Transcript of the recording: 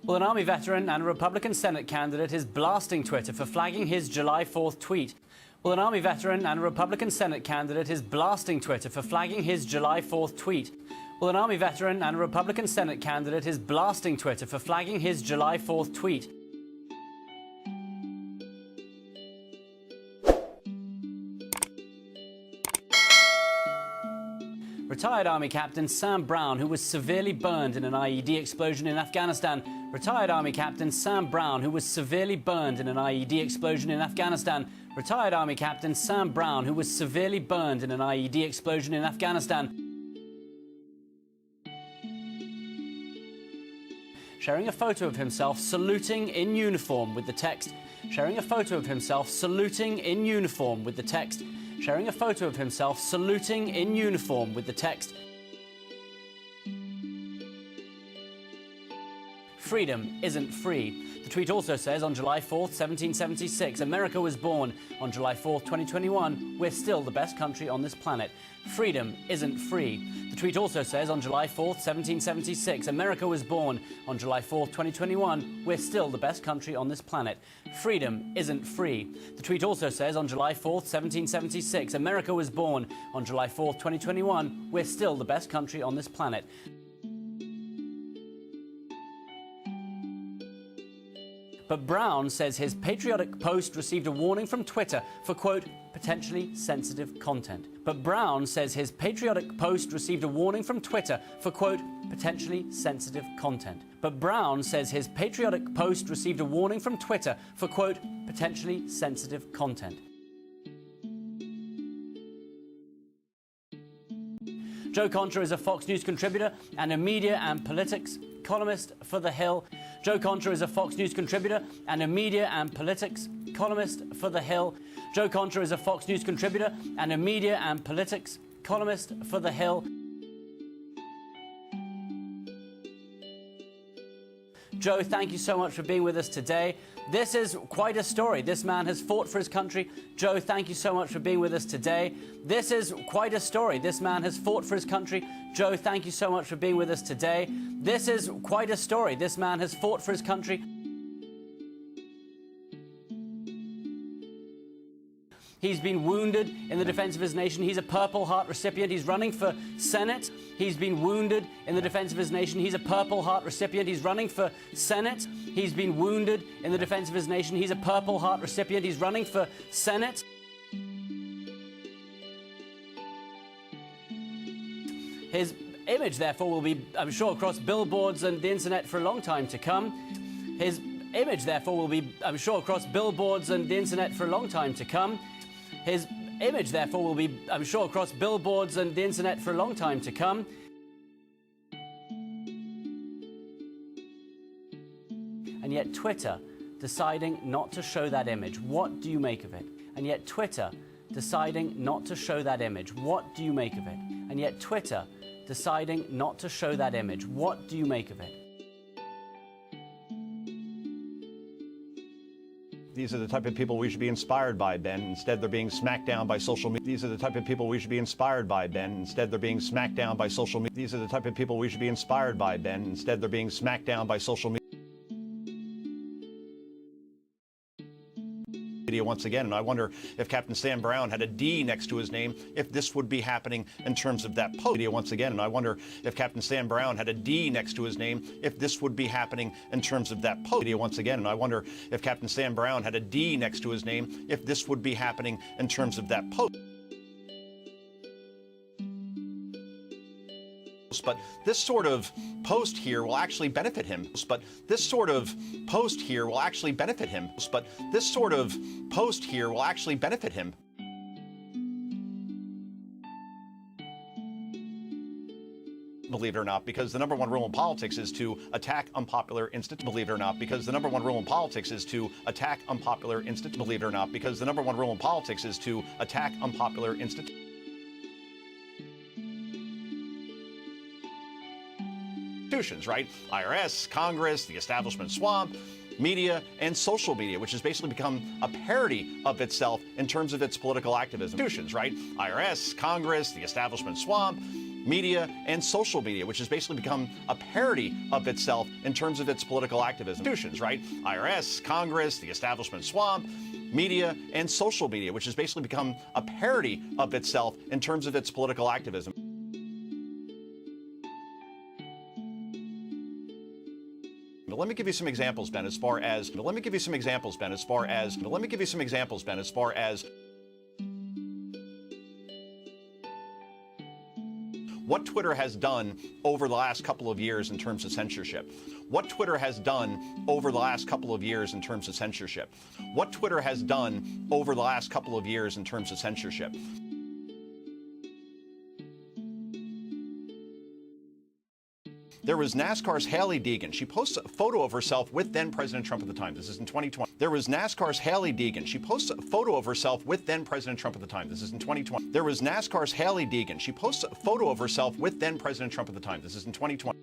Well, an Army veteran and a Republican Senate candidate is blasting Twitter for flagging his July 4th tweet. Well, an Army veteran and a Republican Senate candidate is blasting Twitter for flagging his July 4th tweet. Well, an Army veteran and a Republican Senate candidate is blasting Twitter for flagging his July 4th tweet. Retired Army Captain Sam Brown, who was severely burned in an IED explosion in Afghanistan. Retired Army Captain Sam Brown, who was severely burned in an IED explosion in Afghanistan. Retired Army Captain Sam Brown, who was severely burned in an IED explosion in Afghanistan. Sharing a photo of himself saluting in uniform with the text. Sharing a photo of himself saluting in uniform with the text. Sharing a photo of himself saluting in uniform with the text. Freedom isn't free. The tweet also says, on July 4th, 1776, America was born. On July 4th, 2021, we're still the best country on this planet. Freedom isn't free. The tweet also says, on July 4th, 1776, America was born. On July 4th, 2021, we're still the best country on this planet. Freedom isn't free. The tweet also says, on July 4th, 1776, America was born. On July 4th, 2021, we're still the best country on this planet. But Brown says his patriotic post received a warning from Twitter for, quote, potentially sensitive content. But Brown says his patriotic post received a warning from Twitter for, quote, potentially sensitive content. But Brown says his patriotic post received a warning from Twitter for, quote, potentially sensitive content. Joe Contra is a Fox News contributor and a media and politics columnist for The Hill. Joe Contra is a Fox News contributor and a media and politics columnist for The Hill. Joe Contra is a Fox News contributor and a media and politics columnist for The Hill. Joe, thank you so much for being with us today. This is quite a story. This man has fought for his country. Joe, thank you so much for being with us today. This is quite a story. This man has fought for his country. Joe, thank you so much for being with us today. This is quite a story. This man has fought for his country. He's been wounded in the defense of his nation. He's a Purple Heart recipient. He's running for Senate. He's been wounded in the defense of his nation. He's a Purple Heart recipient. He's running for Senate. He's been wounded in the defense of his nation. He's a Purple Heart recipient. He's running for Senate. His image, therefore, will be, I'm sure, across billboards and the internet for a long time to come. His image, therefore, will be, I'm sure, across billboards and the internet for a long time to come. His image, therefore, will be, I'm sure, across billboards and the internet for a long time to come. And yet Twitter deciding not to show that image. What do you make of it? And yet Twitter deciding not to show that image. What do you make of it? And yet Twitter deciding not to show that image. What do you make of it? These are the type of people we should be inspired by, Ben. Instead, they're being smacked down by social media. These are the type of people we should be inspired by, Ben. Instead, they're being smacked down by social media. These are the type of people we should be inspired by, Ben. Instead, they're being smacked down by social media once again. And I wonder if Captain Sam Brown had a D next to his name, if this would be happening in terms of that post once again. And I wonder if Captain Sam Brown had a D next to his name, if this would be happening in terms of that post once again. And I wonder if Captain Sam Brown had a D next to his name, if this would be happening in terms of that post. But this sort of post here will actually benefit him. But this sort of post here will actually benefit him. But this sort of post here will actually benefit him. Believe it or not, because the number one rule in politics is to attack unpopular institutions. Believe it or not, because the number one rule in politics is to attack unpopular institutions. Believe it or not, because the number one rule in politics is to attack unpopular institutions. Right? IRS, Congress, the establishment swamp, media, and social media, which has basically become a parody of itself in terms of its political activism. Institutions, right? IRS, Congress, the establishment swamp, media, and social media, which has basically become a parody of itself in terms of its political activism. Institutions, right? IRS, Congress, the establishment swamp, media, and social media, which has basically become a parody of itself in terms of its political activism. Let me give you some examples, Ben, as far as what Twitter has done over the last couple of years in terms of censorship. What Twitter has done over the last couple of years in terms of censorship. What Twitter has done over the last couple of years in terms of censorship. There was NASCAR's Hailie Deegan. She posts a photo of herself with then President Trump at the time. This is in 2020. There was NASCAR's Hailie Deegan. She posts a photo of herself with then President Trump at the time. This is in 2020. There was NASCAR's Hailie Deegan. She posts a photo of herself with then President Trump at the time. This is in 2020.